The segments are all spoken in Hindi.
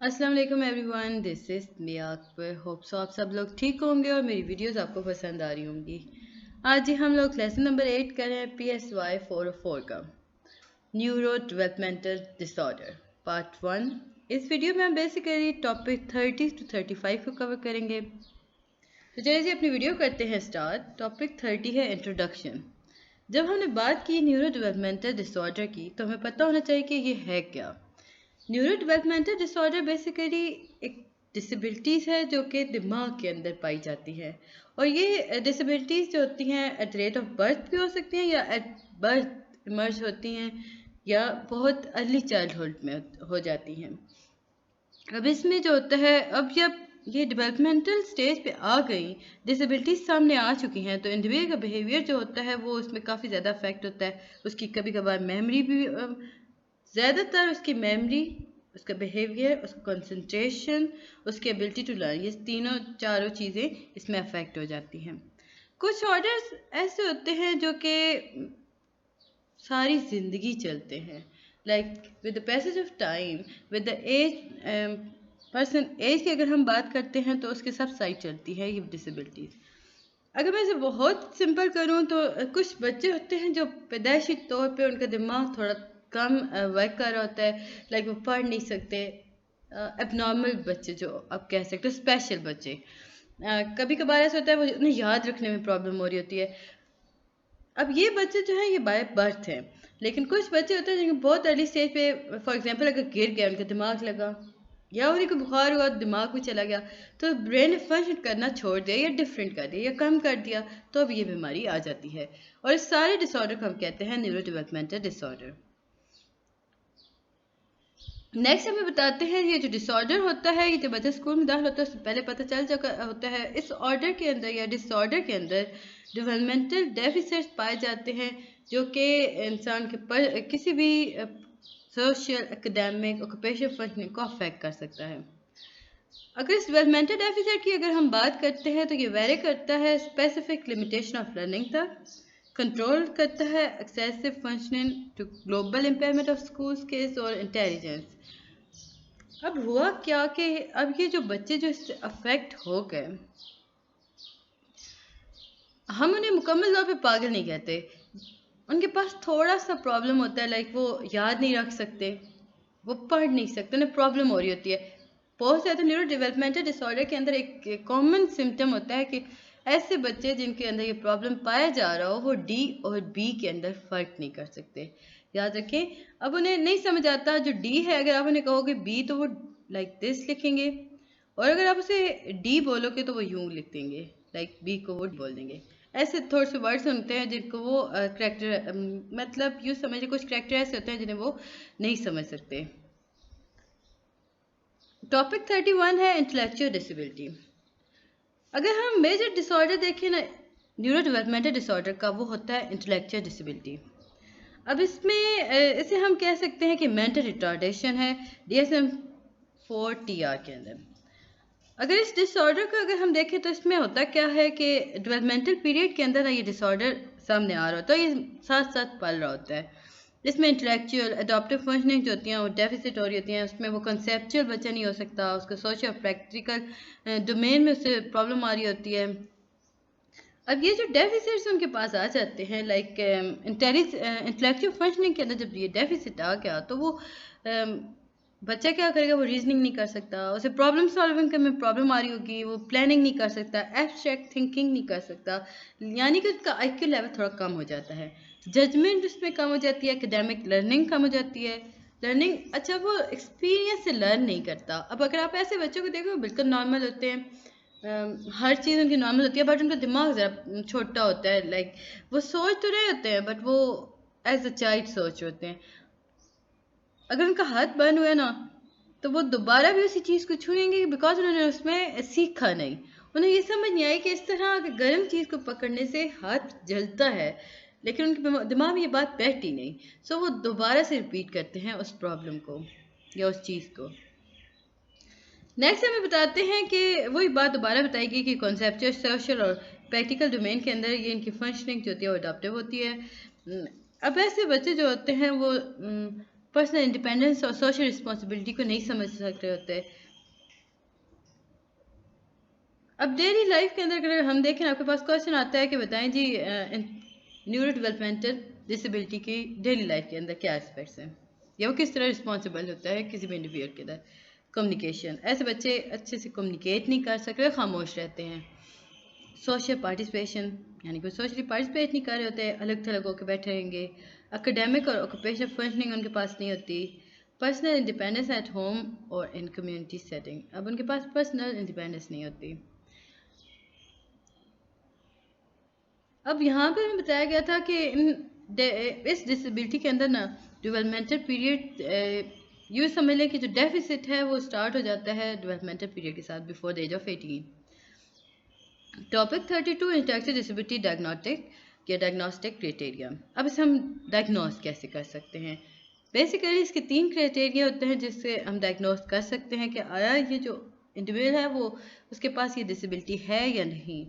अस्सलाम वालेकुम everyone, this is Miya Akbar. Hope so आप सब लोग ठीक होंगे और मेरी वीडियोस आपको पसंद आ रही होंगी। आज ही हम लोग लेसन नंबर 8 कर रहे हैं PSY 404 का न्यूरो डेवलपमेंटल डिसऑर्डर पार्ट 1। इस वीडियो में हम बेसिकली टॉपिक 30 to 35 को कवर करेंगे। तो चलिए अपनी वीडियो करते हैं स्टार्ट। टॉपिक 30 है इंट्रोडक्शन। जब हमने बात की न्यूरो डेवलपमेंटल डिसऑर्डर की तो हमें पता होना चाहिए कि ये है क्या। न्यूरो डेवलपमेंटल डिसऑर्डर बेसिकली एक डिसेबिलिटीज़ है जो कि दिमाग के अंदर पाई जाती है, और ये डिसेबिलिटीज़ जो होती हैं at the rate of birth भी हो सकती हैं या एट बर्थ इमर्ज होती हैं या बहुत अर्ली चाइल्डहुड में हो जाती हैं। अब इसमें जो होता है, अब जब ये डेवलपमेंटल स्टेज पे आ गई, डिसेबिलिटीज सामने आ चुकी हैं, तो इंडिविजुअल का बिहेवियर जो होता है वो उसमें काफ़ी ज़्यादा अफेक्ट होता है। उसकी कभी कभार मेमोरी भी, ज़्यादातर उसकी मेमोरी, उसका बिहेवियर, उसका कंसंट्रेशन, उसकी एबिलिटी टू लर्न, ये तीनों चारों चीज़ें इसमें अफेक्ट हो जाती हैं। कुछ ऑर्डर्स ऐसे होते हैं जो कि सारी ज़िंदगी चलते हैं, like with the passage of time, with the age person age की अगर हम बात करते हैं तो उसके सब साइड चलती है ये डिसेबिलिटीज़। अगर मैं इसे बहुत सिंपल करूं तो कुछ बच्चे होते हैं जो पैदाइशी तौर पे उनका दिमाग थोड़ा कम वर्क कर रहा होता है, लाइक वो पढ़ नहीं सकते। एबनॉर्मल बच्चे जो आप कह सकते हो, स्पेशल बच्चे। कभी कभार ऐसा होता है वो उन्हें याद रखने में प्रॉब्लम हो रही होती है। अब ये बच्चे जो हैं ये बाय बर्थ हैं, लेकिन कुछ बच्चे होते हैं जिनके बहुत अर्ली स्टेज पे, फॉर एग्जांपल अगर गिर गया, उनका दिमाग लगा या उन्हीं को बुखार हुआ, दिमाग भी चला गया, तो ब्रेन ने फंक्शन करना छोड़ दिया या डिफरेंट कर दिया या कम कर दिया, तो अब ये बीमारी आ जाती है। और इस सारे डिसऑर्डर को हम कहते हैं न्यूरो डेवलपमेंटल डिसऑर्डर। नेक्स्ट हमें बताते हैं ये जो डिसऑर्डर होता है, ये जब बच्चा स्कूल में दाखिल होता है उससे पहले पता चल चुका होता है। इस ऑर्डर के अंदर या डिसऑर्डर के अंदर डेवलपमेंटल डेफिसिट्स पाए जाते हैं जो कि इंसान के पर किसी भी सोशल, एकेडमिक, ऑक्यूपेशनल फंक्शनिंग को अफेक्ट कर सकता है। अगर इस डेवलपमेंटल डेफिसिट की अगर हम बात करते हैं तो ये वेरी करता है स्पेसिफिक लिमिटेशन ऑफ लर्निंग तक, कंट्रोल करता है excessive functioning to global impairment of school skills और इंटेलिजेंस। अब हुआ क्या कि अब ये जो बच्चे जो इससे अफेक्ट हो गए, हम उन्हें मुकम्मल तौर पे पागल नहीं कहते। उनके पास थोड़ा सा प्रॉब्लम होता है, लाइक वो याद नहीं रख सकते, वो पढ़ नहीं सकते, उन्हें प्रॉब्लम हो रही होती है। बहुत ज़्यादा न्यूरो डेवलपमेंटल डिसऑर्डर के अंदर एक कॉमन सिम्टम होता है कि ऐसे बच्चे जिनके अंदर ये प्रॉब्लम पाया जा रहा हो वो डी और बी के अंदर फ़र्क नहीं कर सकते। याद रखें, अब उन्हें नहीं समझ आता जो डी है, अगर आप उन्हें कहोगे बी तो वो लाइक दिस लिखेंगे, और अगर आप उसे डी बोलोगे तो वो यूं लिख देंगे, लाइक बी को वो बोल देंगे। ऐसे थोड़े से वर्ड्स होते हैं जिनको वो करेक्टर, मतलब यूँ समझिए कुछ करेक्टर ऐसे होते हैं जिन्हें वो नहीं समझ सकते। टॉपिक 31 है इंटेलेक्चुअल डिसेबिलिटी। अगर हम मेजर डिसऑर्डर देखें ना न्यूरो डेवलपमेंटल डिसऑर्डर का, वो होता है इंटेलेक्चुअल डिसेबिलिटी। अब इसमें इसे हम कह सकते हैं कि मेंटल रिटार्डेशन है DSM-4 TR के अंदर। अगर इस डिसऑर्डर को अगर हम देखें तो इसमें होता क्या है कि डेवलपमेंटल पीरियड के अंदर ना ये डिसऑर्डर सामने आ रहा होता है, ये साथ साथ पल रहा होता है। इसमें इंटेलेक्चुअल एडॉप्टिव फंक्शनिंग जो होती हैं वो डेफिसिट हो रही होती हैं, उसमें वो कंसेप्चुअल बच्चा नहीं हो सकता, उसको सोशल प्रैक्टिकल डोमेन में उससे प्रॉब्लम आ रही होती है। अब ये जो डेफिसिट्स उनके पास आ जाते हैं, लाइक इंटेलेक्चुअल फंक्शनिंग के अंदर जब ये डेफिसिट आ गया तो वो बच्चा क्या करेगा, वो रीजनिंग नहीं कर सकता, उसे प्रॉब्लम सॉल्विंग में प्रॉब्लम आ रही होगी, वो प्लानिंग नहीं कर सकता, एब्स्ट्रैक्ट थिंकिंग नहीं कर सकता, यानी कि उसका IQ लेवल थोड़ा कम हो जाता है, जजमेंट उसमें कम हो जाती है, एकेडमिक लर्निंग कम हो जाती है। लर्निंग, अच्छा वो एक्सपीरियंस से लर्न नहीं करता। अब अगर आप ऐसे बच्चों को देखो बिल्कुल नॉर्मल होते हैं, हर चीज़ उनकी नॉर्मल होती है, बट उनका दिमाग ज़रा छोटा होता है, लाइक वो सोच तो रहे होते हैं बट वो एज अ चाइल्ड सोच होते हैं। अगर उनका हाथ बंद हुआ ना तो वो दोबारा भी उसी चीज़ को छुएंगे, बिकॉज उन्होंने उसमें सीखा नहीं। उन्हें ये समझ नहीं आई कि इस तरह कि गर्म चीज़ को पकड़ने से हाथ जलता है, लेकिन उनके दिमाग में ये बात बैठी नहीं, सो वो दोबारा से रिपीट करते हैं उस प्रॉब्लम को या उस चीज़ को। नेक्स्ट हमें बताते हैं कि वही बात दोबारा बताएगी कि कॉन्सेप्चुअल, सोशल और प्रैक्टिकल डोमेन के अंदर ये इनकी फंक्शनिंग जो होती है वो अडॉप्टिव होती है। अब ऐसे बच्चे जो होते हैं वो पर्सनल इंडिपेंडेंस और सोशल रिस्पॉन्सिबिलिटी को नहीं समझ सकते होते। अब डेली लाइफ के अंदर अगर हम देखें, आपके पास क्वेश्चन आता है कि बताएं जी न्यूरो डेवलपमेंटल डिसेबिलिटी की डेली लाइफ के अंदर क्या एस्पेक्ट्स हैं, या वो किस तरह रिस्पॉन्सिबल होता है किसी भी इंडिविजुअल के अंदर। कम्युनिकेशन, ऐसे बच्चे अच्छे से कम्युनिकेट नहीं कर सकते, खामोश रहते हैं। सोशल पार्टिसिपेशन, यानी कि सोशली पार्टिसिपेट नहीं कर रहे होते, अलग थलग होकर बैठे रहेंगे। एकेडमिक और ऑक्यूपेशनल फंक्शनिंग उनके पास नहीं होती। पर्सनल इंडिपेंडेंस एट होम और इन कम्युनिटी सेटिंग, अब उनके पास पर्सनल इंडिपेंडेंस नहीं होती। अब यहाँ पे हमें बताया गया था कि इस डिसेबिलिटी के अंदर ना डेवलपमेंटल पीरियड यूँ समझ लें कि जो डेफिसिट है वो स्टार्ट हो जाता है डेवलपमेंटल पीरियड के साथ, before the age of 18। Topic 32, intellectual disability diagnostic या डायग्नोस्टिक क्राइटेरिया। अब इसे हम डायग्नोस कैसे कर सकते हैं? बेसिकली इसके 3 क्राइटेरिया होते हैं जिससे हम डायग्नोस कर सकते हैं कि आया ये जो इंडिविजुअल है वो उसके पास ये डिसेबिलिटी है या नहीं।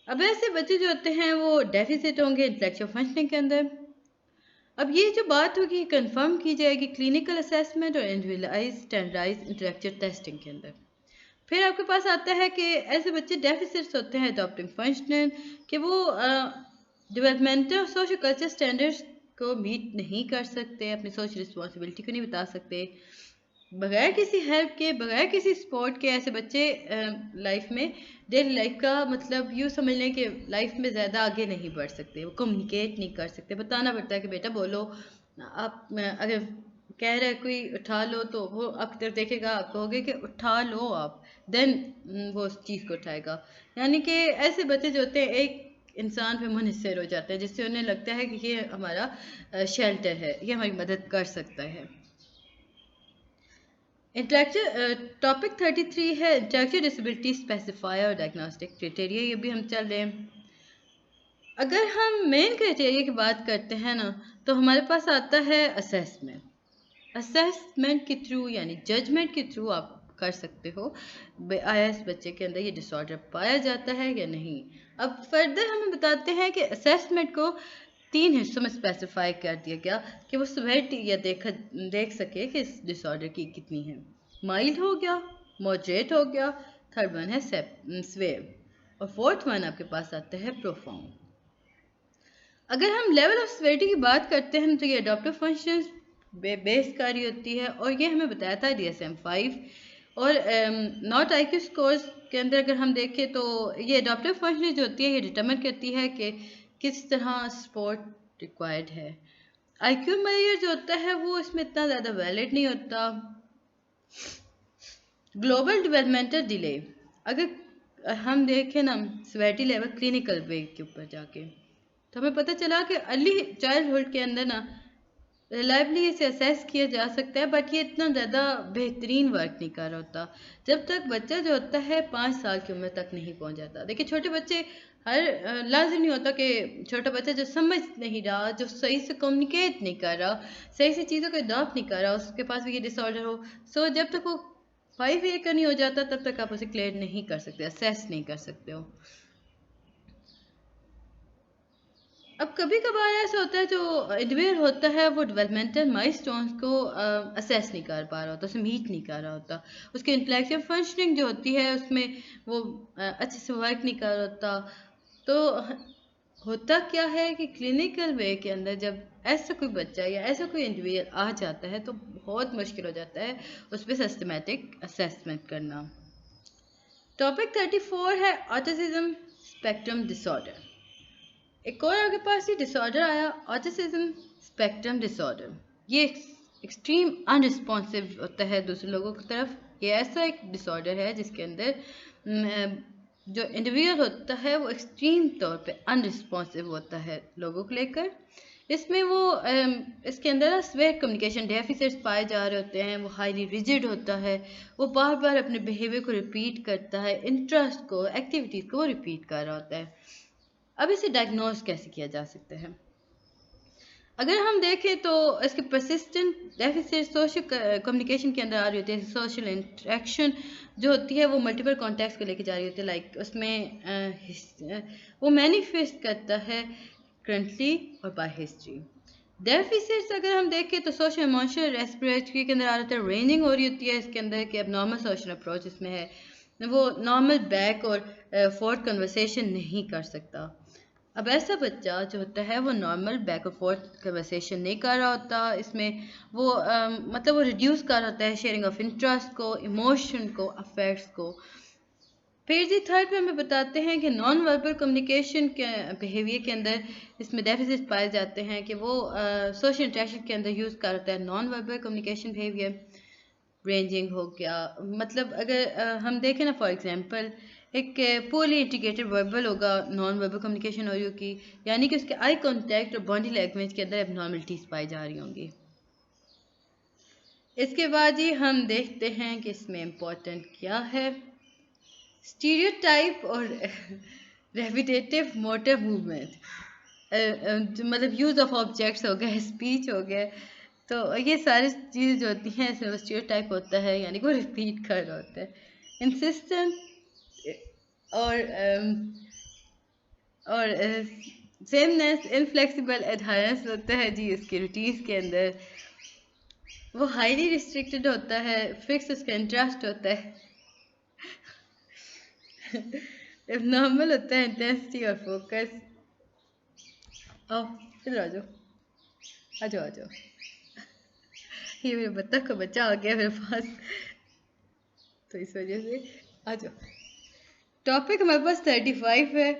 अब ऐसे बच्चे जो होते हैं वो डेफिसिट होंगे इंटेलेक्चुअल फंक्शनिंग के अंदर। अब ये जो बात होगी कंफर्म की जाएगी क्लिनिकल असेसमेंट और इंडिविजुअलाइज स्टैंडर्डाइज इंटेलेक्चुअल टेस्टिंग के अंदर। फिर आपके पास आता है कि ऐसे बच्चे डेफिसिट्स होते हैं अडॉप्टिंग फंक्शनल, कि वो डेवलपमेंटल और सोशल कल्चर स्टैंडर्ड्स को मीट नहीं कर सकते, अपनी सोशल रिस्पॉन्सिबिलिटी को नहीं बता सकते। बगैर किसी हेल्प के, बगैर किसी सपोर्ट के ऐसे बच्चे लाइफ में, डेली लाइफ का मतलब यूँ समझ लें कि लाइफ में ज़्यादा आगे नहीं बढ़ सकते, वो कम्युनिकेट नहीं कर सकते। बताना पड़ता है कि बेटा बोलो, आप अगर कह रहा है कोई उठा लो तो वो आपकी तरफ देखेगा, आप कहोगे कि उठा लो आप, देन वो उस चीज़ को उठाएगा। यानी कि ऐसे बच्चे जो होते हैं एक इंसान पे मुनहसर हो जाते हैं, जिससे उन्हें लगता है कि ये हमारा शेल्टर है, ये हमारी मदद कर सकता है। इंटेलेक्चुअल टॉपिक 33 है इंटेलेक्चुअल डिसेबिलिटी स्पेसिफायर और डायग्नोस्टिक क्राइटेरिया, ये भी हम चल रहे हैं। अगर हम मेन क्राइटेरिया की बात करते हैं ना, तो हमारे पास आता है असेसमेंट। असेसमेंट के थ्रू यानी जजमेंट के थ्रू आप कर सकते हो आया इस बच्चे के अंदर ये डिसऑर्डर पाया जाता है या नहीं। अब फर्दर हमें बताते हैं कि असेसमेंट को 3 हिस्सों में स्पेसिफाई कर दिया गया कि वो सेवेरिटी या देख सके कि इस डिसऑर्डर की कितनी है। माइल्ड हो गया, मॉडरेट हो गया, थर्ड वन है स्वेव, और फोर्थ वन आपके पास आता है प्रोफाउंड। अगर हम लेवल ऑफ सेवेरिटी की बात करते हैं तो ये अडॉप्टिव फंक्शंस बेस कार्य होती है, और ये हमें बताया था DSM-5। और नॉट IQ स्कोर्स के अंदर अगर हम देखें तो ये अडॉप्टिव फंक्शन जो होती है ये डिटरमिन करती है कि किस तरह सपोर्ट रिक्वायर्ड है। IQ मेजर जो होता है वो इसमें इतना ज़्यादा वैलिड नहीं होता। ग्लोबल डेवलपमेंटल डिले, अगर हम देखें ना सेवेरिटी लेवल क्लिनिकल वे के ऊपर जाके, तो हमें पता चला कि अर्ली चाइल्डहुड के अंदर ना रिलायबली इसे असेस किया जा सकता है, बट ये इतना ज़्यादा बेहतरीन वर्क नहीं कर रहा होता जब तक बच्चा जो होता है 5 साल की उम्र तक नहीं पहुंच जाता। देखिए छोटे बच्चे हर लाजिम नहीं होता कि छोटा बच्चा जो समझ नहीं रहा, जो सही से कम्युनिकेट नहीं कर रहा, सही से चीज़ों को अडॉप्ट नहीं कर रहा, उसके पास भी ये डिसऑर्डर हो। सो जब तक वो 5 ईयर का नहीं हो जाता तब तक आप उसे क्लियर नहीं कर सकते, असेस नहीं कर सकते हो। अब कभी कभार ऐसा होता है जो इंडिविजुअल होता है वो डेवलपमेंटल माइलस्टोन्स को असेस नहीं कर पा रहा होता, उसे मीट नहीं कर रहा होता, उसकी इंटेलेक्चुअल फंक्शनिंग जो होती है उसमें वो अच्छे से वर्क नहीं कर रहा होता। तो होता क्या है कि क्लिनिकल वे के अंदर जब ऐसा कोई बच्चा या ऐसा कोई इंडिविजुअल आ जाता है तो बहुत मुश्किल हो जाता है उस पर सिस्टमेटिक असेसमेंट करना। टॉपिक 34 है ऑटिज्म स्पेक्ट्रम डिसऑर्डर। एक और आपके पास ये डिसऑर्डर आया ऑटिज्म स्पेक्ट्रम डिसऑर्डर। ये एक्सट्रीम अनरिस्पॉन्सिव होता है दूसरे लोगों की तरफ। ये ऐसा एक डिसऑर्डर है जिसके अंदर जो इंडिविजुअल होता है वो एक्सट्रीम तौर पे अनरिस्पॉन्सिव होता है लोगों को लेकर। इसमें वो इसके अंदर स्वेयर कम्युनिकेशन डेफिसिट्स पाए जा रहे होते हैं, वो हाईली रिजिड होता है, वो बार बार अपने बिहेवियर को रिपीट करता है, इंटरेस्ट को, एक्टिविटीज़ को वो रिपीट कर रहा होता है। अब इसे डायग्नोज कैसे किया जा सकता है? अगर हम देखें तो इसके परसिस्टेंट डेफिसिट सोशल कम्युनिकेशन के अंदर आ रही होती है। सोशल इंटरेक्शन जो होती है वो मल्टीपल कॉन्टेक्ट्स को लेके जा रही होती है, लाइक उसमें वो मैनिफेस्ट करता है करंटली और बाय हिस्ट्री। डेफिसिट्स अगर हम देखें तो सोशल इमोशनल रेस्पिरेटरी के अंदर आ जाता है, रेंजिंग हो रही होती है इसके अंदर कि अब नॉर्मल सोशल अप्रोच इसमें है, वो नॉर्मल बैक और फोर्थ कन्वर्सेशन नहीं कर सकता। अब ऐसा बच्चा जो होता है वो नॉर्मल बैक और फोर्थ कन्वर्सेशन नहीं कर रहा होता, इसमें वो मतलब वो रिड्यूस कर रहा होता है शेयरिंग ऑफ इंटरेस्ट को, इमोशन को, अफेयर्स को। फिर जी थर्ड में हमें बताते हैं कि नॉन वर्बल कम्युनिकेशन के बिहेवियर के अंदर इसमें डेफिसिट पाए जाते हैं कि वो सोशल इंटरेक्शन के अंदर यूज़ करता है non verbal communication behaviour. Ranging हो गया, मतलब अगर हम देखें ना, फॉर एग्जांपल एक पोली इंटीग्रेटेड वर्बल होगा, नॉन वर्बल कम्युनिकेशन हो रही होगी, यानी कि उसके आई कांटेक्ट और बॉडी लैंग्वेज के अंदर एबनॉर्मलिटीज पाई जा रही होंगी। इसके बाद ही हम देखते हैं कि इसमें इम्पोर्टेंट क्या है। स्टीरियोटाइप और रेपिटेटिव मोटर मूवमेंट, मतलब यूज ऑफ ऑब्जेक्ट्स हो गए, स्पीच हो गए, तो ये सारी चीज़ें जो होती हैं इसमें स्टीरियोटाइप होता है, यानी कि वो रिपीट कर रहा होता है। इंसिस्टेंट और सेमनेस, इनफ्लेक्सिबल एडहेरेंस होता है जी उसकी रूटीन्स के अंदर। वो हाईली रिस्ट्रिक्टेड होता है, फिक्स उसका इंटरेस्ट होता है। नॉर्मल होता है इंटेंसिटी और फोकस। आओ इधर आ जाओ, आ जाओ आ जाओ। ये मेरे बत्तख का बच्चा आ गया मेरे पास, तो इस वजह से आ जाओ। टॉपिक हमारे पास 35 है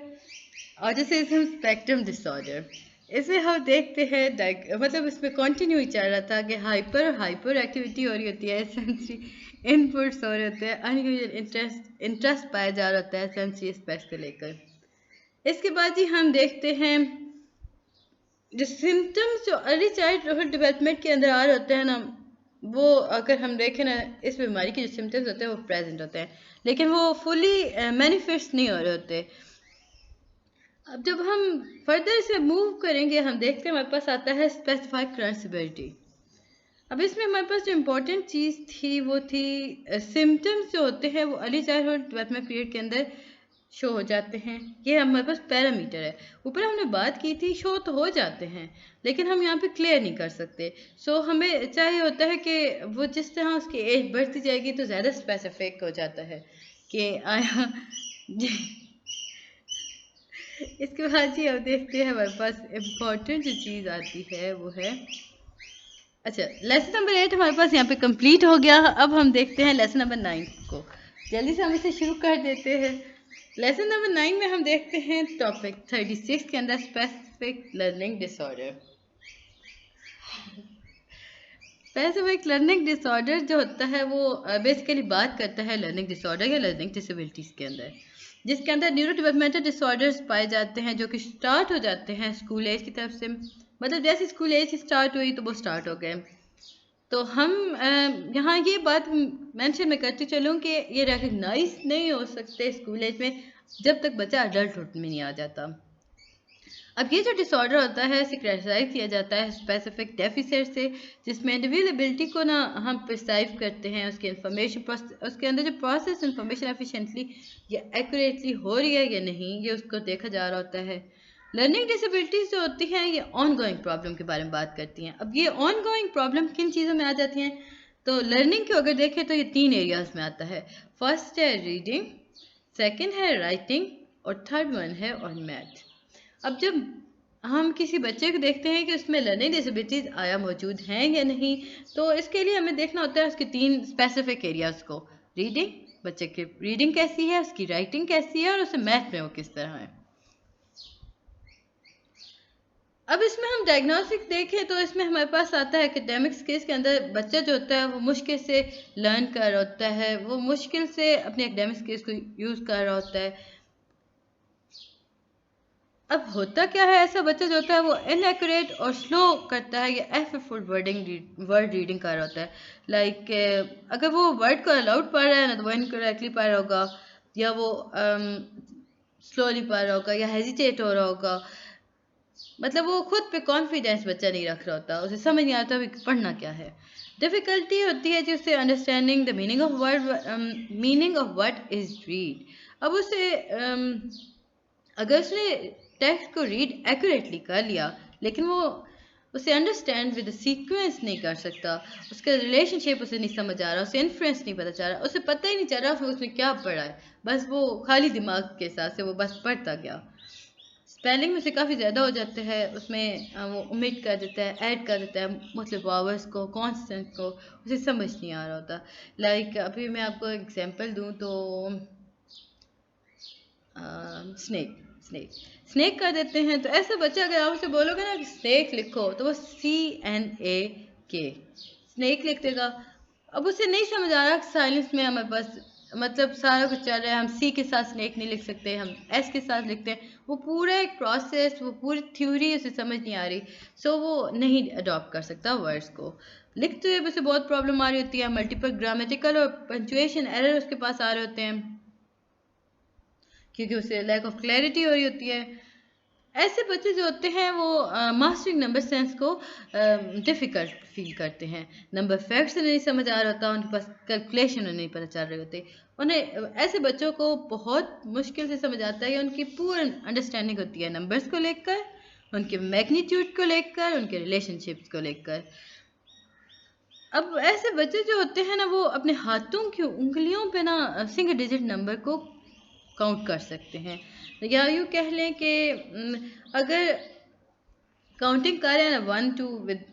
और जैसे इसे हम स्पेक्ट्रम डिसऑर्डर, इसमें हम देखते हैं मतलब इसमें कंटिन्यू ही चल रहा था कि हाइपर एक्टिविटी हो रही होती है, सेंसरी इनपुट्स हो रहे होते हैं, अनयूजुअल इंटरेस्ट पाया जा रहा होता है सेंसरी एस्पेक्ट्स को लेकर। इसके बाद ही हम देखते हैं जो सिम्टम्स जो अर्ली चाइल्डहुड डेवलपमेंट के अंदर आ रहे होते हैं ना, वो अगर हम देखें ना, इस बीमारी के जो सिम्टम्स होते हैं वो प्रेजेंट होते हैं, लेकिन वो फुली मैनिफेस्ट नहीं हो रहे होते। अब जब हम फर्दर से मूव करेंगे, हम देखते हैं हमारे पास आता है स्पेसिफाइड करंट सिविलिटी। अब इसमें हमारे पास जो इम्पोर्टेंट चीज़ थी वो थी सिम्टम्स जो होते हैं वो अर्ली चाइल्डहुड डेवलपमेंट पीरियड के अंदर शो हो जाते हैं। ये हमारे पास पैरामीटर है, ऊपर हमने बात की थी शो तो हो जाते हैं लेकिन हम यहाँ पे क्लियर नहीं कर सकते। सो हमें चाहिए होता है कि वो जिस तरह उसकी एज बढ़ती जाएगी तो ज़्यादा स्पेसिफिक हो जाता है कि आया। इसके बाद जी अब देखते हैं हमारे पास इम्पोर्टेंट जो चीज़ आती है वो है, अच्छा लेसन नंबर 8 हमारे पास यहाँ पे कंप्लीट हो गया। अब हम देखते हैं लेसन नंबर 9 को, जल्दी से हम इसे शुरू कर देते हैं। लेसन नंबर 9 में हम देखते हैं टॉपिक 36 के अंदर specific learning disorder. Specific learning disorder जो होता है वो बेसिकली बात करता है लर्निंग डिसऑर्डर या लर्निंग डिसेबिलिटीज़ के अंदर, जिसके अंदर न्यूरो डेवलपमेंटल डिसऑर्डर्स पाए जाते हैं जो कि स्टार्ट हो जाते हैं स्कूल एज की तरफ से। मतलब जैसे स्कूल एज स्टार्ट हुई तो वो स्टार्ट हो गए। तो हम यहाँ ये बात मेंशन में करती चलूँ कि ये रिकग्नाइज नहीं हो सकते स्कूल एज में जब तक बच्चा अडल्टहुड में नहीं आ जाता। अब ये जो डिसऑर्डर होता है इसे क्रिटिसाइज किया जाता है स्पेसिफिक डेफिसिट से, जिसमें इंडिविजुअल एबिलिटी को ना हम प्रिसाइव करते हैं, उसके इंफॉर्मेशन उसके अंदर जो प्रोसेस इंफॉर्मेशन एफिशिएंटली या एक्यूरेटली हो रही है या नहीं, ये उसको देखा जा रहा होता है। लर्निंग डिसेबिलिटीज जो होती हैं ये ऑन गोइंग प्रॉब्लम के बारे में बात करती हैं। अब ये ऑन गोइंग प्रॉब्लम किन चीज़ों में आ जाती हैं, तो लर्निंग को अगर देखें तो ये 3 एरियाज में आता है। फर्स्ट है रीडिंग, सेकेंड है राइटिंग और थर्ड वन है और मैथ। अब जब हम किसी बच्चे को देखते हैं कि उसमें लर्निंग डिसेबिलिटीज़ आया मौजूद हैं या नहीं, तो इसके लिए हमें देखना होता है उसके 3 स्पेसिफिक एरियाज़ को। रीडिंग, बच्चे की रीडिंग कैसी है, उसकी राइटिंग कैसी है और उसे मैथ में वो किस तरह है। अब इसमें हम डायग्नोस्टिक देखें तो इसमें हमारे पास आता है एकेडमिक स्किल्स के अंदर बच्चा जो होता है वो मुश्किल से लर्न कर रहा होता है, वो मुश्किल से अपने एकेडमिक स्किल्स को यूज़ कर रहा होता है। अब होता क्या है, ऐसा बच्चा जो होता है वो इनएक्यूरेट और स्लो करता है या एफर्टफुल वर्ड रीडिंग कर रहा होता है। लाइक अगर वो वर्ड को अलाउड पढ़ रहा है ना तो वो इनकरेक्टली पढ़ रहा होगा, या वो स्लोली पढ़ रहा होगा या हेजिटेट हो रहा होगा। मतलब वो खुद पे कॉन्फिडेंस बच्चा नहीं रख रहा होता, उसे समझ नहीं आता कि पढ़ना क्या है। डिफ़िकल्टी होती है जो उससे understanding the meaning of what is read. अब उसे अगर उसने टेक्स्ट को रीड एक्यूरेटली कर लिया लेकिन वो उसे अंडरस्टैंड विद सीक्वेंस नहीं कर सकता, उसका रिलेशनशिप उसे नहीं समझ आ रहा, उसे इन्फ्लुएंस नहीं पता चल रहा, उसे पता ही नहीं चल रहा उसने क्या पढ़ा है, बस वो खाली दिमाग के हिसाब से वो बस पढ़ता गया। स्पेलिंग में से काफ़ी ज़्यादा हो जाता है, उसमें वो ओमिट कर देता है, ऐड कर देता है मतलब वावर्स को, कॉन्स्टेंट को, उसे समझ नहीं आ रहा होता। लाइक अभी मैं आपको एग्जांपल दूं तो स्नेक स्नेक स्नेक कर देते हैं, तो ऐसा बच्चा अगर आप उसे बोलोगे ना कि स्नेक लिखो तो वो CNAK स्नेक लिख देगा। अब उसे नहीं समझ आ रहा साइलेंस में हमारे पास मतलब सारा कुछ चल रहा है, हम सी के साथ स्नेक नहीं लिख सकते, हम एस के साथ लिखते हैं, वो पूरा एक प्रोसेस, वो पूरी थ्योरी उसे समझ नहीं आ रही, सो वो नहीं अडॉप्ट कर सकता वर्ड्स को। लिखते हुए उसे बहुत प्रॉब्लम आ रही होती है, मल्टीपल ग्रामेटिकल और पंचुएशन एरर उसके पास आ रहे होते हैं क्योंकि उसे लैक ऑफ क्लैरिटी हो रही होती है। ऐसे बच्चे जो होते हैं वो मास्टरिंग नंबर सेंस को डिफ़िकल्ट फील करते हैं, नंबर फैक्ट्स नहीं समझ आ रहा होता, उनके पास कैलकुलेशन नहीं पता चल रहे होते उन्हें। ऐसे बच्चों को बहुत मुश्किल से समझ आता है, उनकी पूर्ण अंडरस्टैंडिंग होती है नंबर्स को लेकर, उनके मैग्नीट्यूड को लेकर, उनके रिलेशनशिप्स को लेकर। अब ऐसे बच्चे जो होते हैं ना वो अपने हाथों की उंगलियों पे ना सिंगल डिजिट नंबर को काउंट कर सकते हैं, या यूँ कह लें कि अगर काउंटिंग कर रहे हैं ना 1 2 विद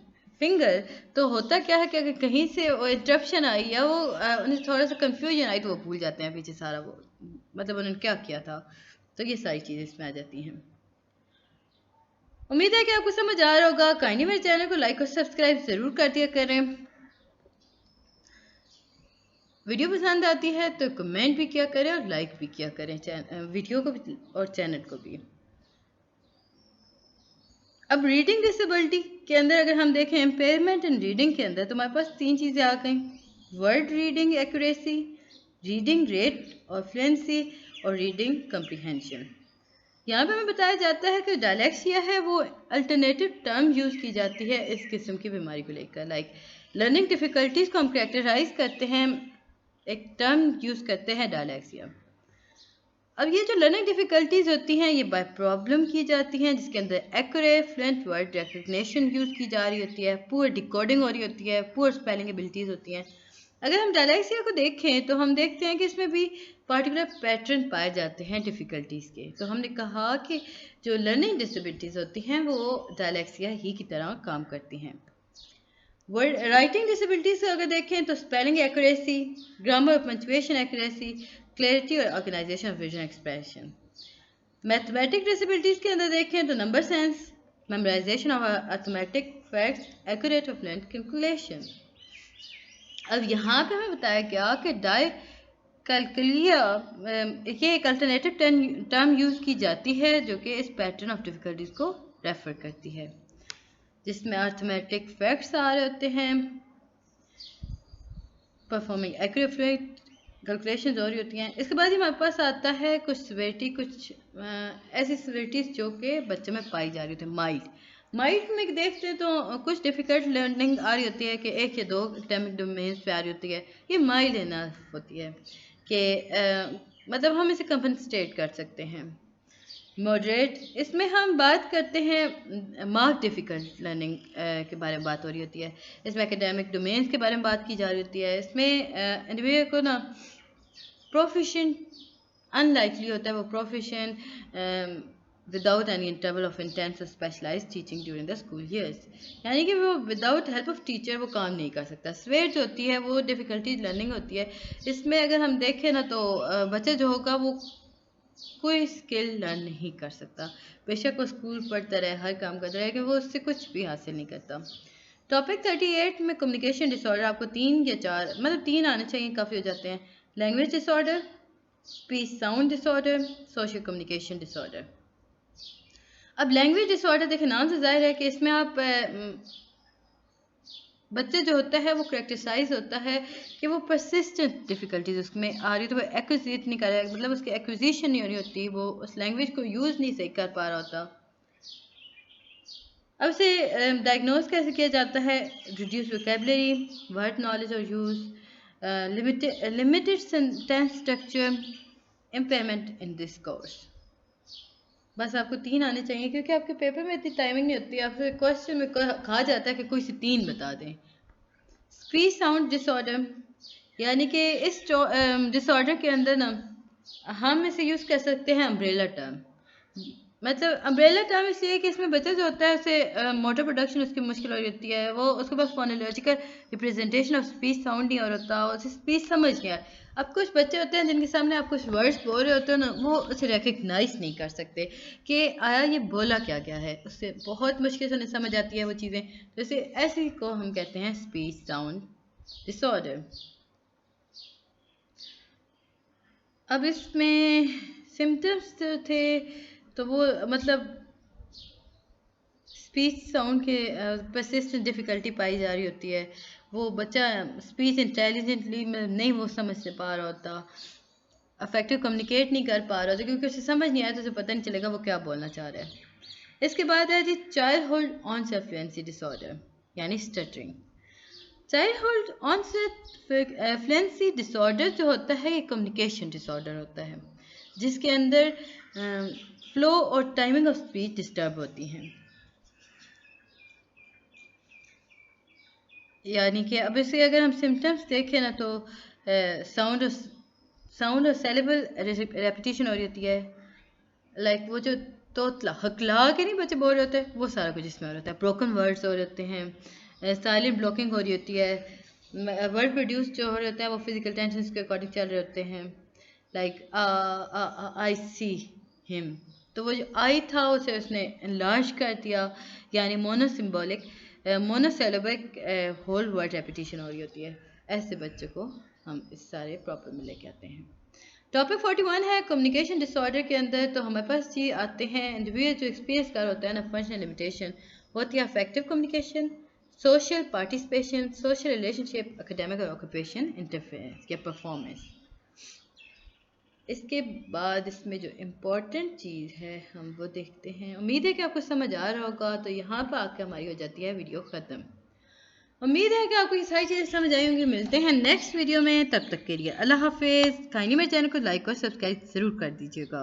फिंगर, तो होता क्या है कि अगर कहीं से वो इंटरप्शन आई या वो उन्हें थोड़ा सा कंफ्यूजन आई तो वो भूल जाते हैं पीछे सारा वो मतलब उन्होंने क्या किया था। तो ये सारी चीज़ें इसमें आ जाती हैं। उम्मीद है कि आपको समझ आ रहा होगा। काइंडली मेरे चैनल को लाइक और सब्सक्राइब ज़रूर कर दिया करें। वीडियो पसंद आती है तो कमेंट भी किया करें और लाइक भी किया करें वीडियो को भी और चैनल को भी। अब रीडिंग डिसेबिलिटी के अंदर अगर हम देखें इम्पेयरमेंट इन रीडिंग के अंदर, तो हमारे पास 3 चीज़ें आ गई, word reading accuracy, reading rate और फ्लुएंसी, और रीडिंग कम्प्रीहेंशन। यहाँ पे हमें बताया जाता है कि डायलेक्सिया है वो अल्टरनेटिव टर्म यूज़ की जाती है इस किस्म की बीमारी को लेकर। लाइक लर्निंग डिफ़िकल्टीज़ को हम कैरेक्टराइज करते हैं, एक टर्म यूज़ करते हैं डायलेक्सिया। अब ये जो लर्निंग डिफ़िकल्टीज़ होती हैं ये बाय प्रॉब्लम की जाती हैं, जिसके अंदर accurate fluent word recognition use की जा रही होती है, पुअर डिकोडिंग हो रही होती है, पुअर स्पेलिंग एबिलिटीज़ होती हैं। अगर हम डायलेक्सिया को देखें तो हम देखते हैं कि इसमें भी पार्टिकुलर पैटर्न पाए जाते हैं डिफ़िकल्टीज़ के। तो हमने कहा कि जो लर्निंग डिसेबिलिटीज़ होती हैं वो डायलेक्सिया ही की तरह काम करती हैं। वर्ड राइटिंग डिसेबिलिटीज़ अगर देखें तो स्पेलिंग एक्यूरेसी, ग्रामर और पंचुएशन एक्यूरेसी, क्लैरिटी और organisation of vision expression. Mathematic disabilities के अंदर देखें तो number sense, memorisation of arithmetic facts, accurate और फ्लुएंट कैलकुलेशन। अब यहाँ पे हमें बताया गया कि डाई कैलकुलिया ये एक अल्टरनेटिव टर्म यूज़ की जाती है जो कि इस पैटर्न ऑफ डिफ़िकल्टीज़ को रेफर करती है, जिसमें अर्थमेटिक फैक्ट्स आ रहे होते हैं, परफॉर्मिंग एक्यूरेट कैलकुलेशन हो रही होती हैं। इसके बाद ही हमारे पास आता है कुछ सिवियरिटी, कुछ ऐसी सिवियरिटीज़ जो कि बच्चों में पाई जा रही होती है। माइल्ड में देखते हैं तो कुछ डिफ़िकल्ट लर्निंग आ रही होती है कि 1 या 2 एकेडमिक डोमेन्स पे आ रही होती है, ये माइल्ड इनफ होती है कि मतलब हम इसे कंपनसेट कर सकते हैं। मॉडरेट, इसमें हम बात करते हैं मार्क डिफ़िकल्ट लर्निंग के बारे में बात हो रही होती है, इसमें एकेडमिक डोमेन्स के बारे में बात की जा रही होती है। इसमें इंडिविजुअल को ना प्रोफिशिएंट अनलाइकली होता है, वो proficient without any interval of intense specialise teaching during the school years, यानी कि वो विदाउट हेल्प ऑफ टीचर वो काम नहीं कर सकता। स्वेट जो होती है वो डिफ़िकल्टीज लर्निंग होती है, इसमें अगर हम देखें ना तो बच्चा जो होगा वो कोई स्किल लर्न नहीं कर सकता, बेशक वो स्कूल पढ़ता रहे, हर काम करता रहे, कि वो उससे कुछ भी हासिल नहीं करता। टॉपिक 38 में कम्युनिकेशन डिसऑर्डर, आपको 3 या 4 मतलब 3 आने चाहिए, काफ़ी हो जाते हैं। Language disorder, speech sound disorder, social communication disorder. अब लैंग्वेज डिसऑर्डर देखिए नाम से जाहिर है कि इसमें आप बच्चे जो होता है वो करेक्टराइज होता है कि वो परसिस्टेंट डिफ़िकल्टीज उसमें आ रही, तो वो एक्विजिट नहीं कर रहा, मतलब उसकी एक्विजिशन नहीं हो रही होती, वो उस लैंग्वेज को यूज़ नहीं सही कर पा रहा होता। अब इसे डायग्नोज कैसे किया जाता है? रिड्यूस वोकेबलरी, वर्ड नॉलेज और use, limited sentence structure, impairment in this course. बस आपको 3 आने चाहिए, क्योंकि आपके पेपर में इतनी टाइमिंग नहीं होती। आपसे क्वेश्चन में कहा जाता है कि कोई से 3 बता दें। स्पीच साउंड डिसऑर्डर, यानी कि इस डिसऑर्डर के अंदर ना हम इसे यूज़ कर सकते हैं अम्ब्रेला टर्म। मतलब अम्ब्रेला टर्म इसलिए कि इसमें बच्चा जो होता है उसे मोटर प्रोडक्शन उसकी मुश्किल हो रही होती है, वो उसके पास phonological representation of speech sound नहीं हो रहा होता, उसे स्पीच समझ नहीं आ रहा। अब कुछ बच्चे होते हैं जिनके सामने आप कुछ वर्ड्स बोल रहे होते हो ना, वो उसे रिकग्नाइज नहीं कर सकते कि आया ये बोला क्या गया है, उससे बहुत मुश्किल से उन्हें समझ आती है वो चीज़ें। तो इसे ऐसी को हम कहते हैं स्पीच साउंड डिसऑर्डर। अब इसमें सिम्टम्स जो थे तो वो मतलब स्पीच साउंड के परसिस्टेंट डिफ़िकल्टी पाई जा रही होती है। वो बच्चा स्पीच इंटेलिजेंटली में नहीं वो समझ से पा रहा होता, अफेक्टिव कम्युनिकेट नहीं कर पा रहा होता, क्योंकि उसे समझ नहीं आया तो उसे पता नहीं चलेगा वो क्या बोलना चाह रहा है। इसके बाद है जी चाइल्डहुड ऑनसेट फ्लुएंसी डिसऑर्डर, यानी stuttering. Childhood onset fluency disorder जो होता है ये कम्युनिकेशन डिसऑर्डर होता है, जिसके अंदर फ्लो और टाइमिंग ऑफ स्पीच डिस्टर्ब होती हैं। यानी कि अब इसे अगर हम सिम्टम्स देखें ना, तो साउंड और सेलेबल रेपिटेशन हो रही होती है। लाइक वो जो तोतला हकला के नहीं बच्चे बोल रहे होते हैं, वो सारा कुछ इसमें हो रहा होता है। ब्रोकन वर्ड्स हो रहे होते हैं, साइलेंट ब्लॉकिंग हो रही होती है, वर्ड प्रोड्यूस जो हो रहे होते हैं वो फिजिकल टेंशन के अकॉर्डिंग चल रहे होते हैं। लाइक आई सी हिम, तो वो जो आई था उसे उसने enlarge कर दिया, यानी मोनोसिम्बॉलिक मोनोसेलेबिक होल वर्ड रेपिटेशन हो रही होती है। ऐसे बच्चे को हम इस सारे प्रॉपर में लेके आते हैं। टॉपिक 41 है कम्युनिकेशन डिसऑर्डर के अंदर। तो हमारे पास ये आते हैं इंडिविजुअल जो एक्सपीरियंस कर होता है ना, फंक्शनल लिमिटेशन होती है, affective communication, social participation, social relationship, academic और ऑक्यूपेशन इंटरफेरेंस या परफॉर्मेंस। इसके बाद इसमें जो इम्पोर्टेंट चीज़ है हम वो देखते हैं। उम्मीद है कि आपको समझ आ रहा होगा। तो यहाँ पर आकर हमारी हो जाती है वीडियो ख़त्म। उम्मीद है कि आपको ये सारी चीज़ें समझ आई होंगी। मिलते हैं नेक्स्ट वीडियो में, तब तक के लिए अल्लाह हाफिज़। काइंडली मेरे चैनल को लाइक और सब्सक्राइब ज़रूर कर दीजिएगा।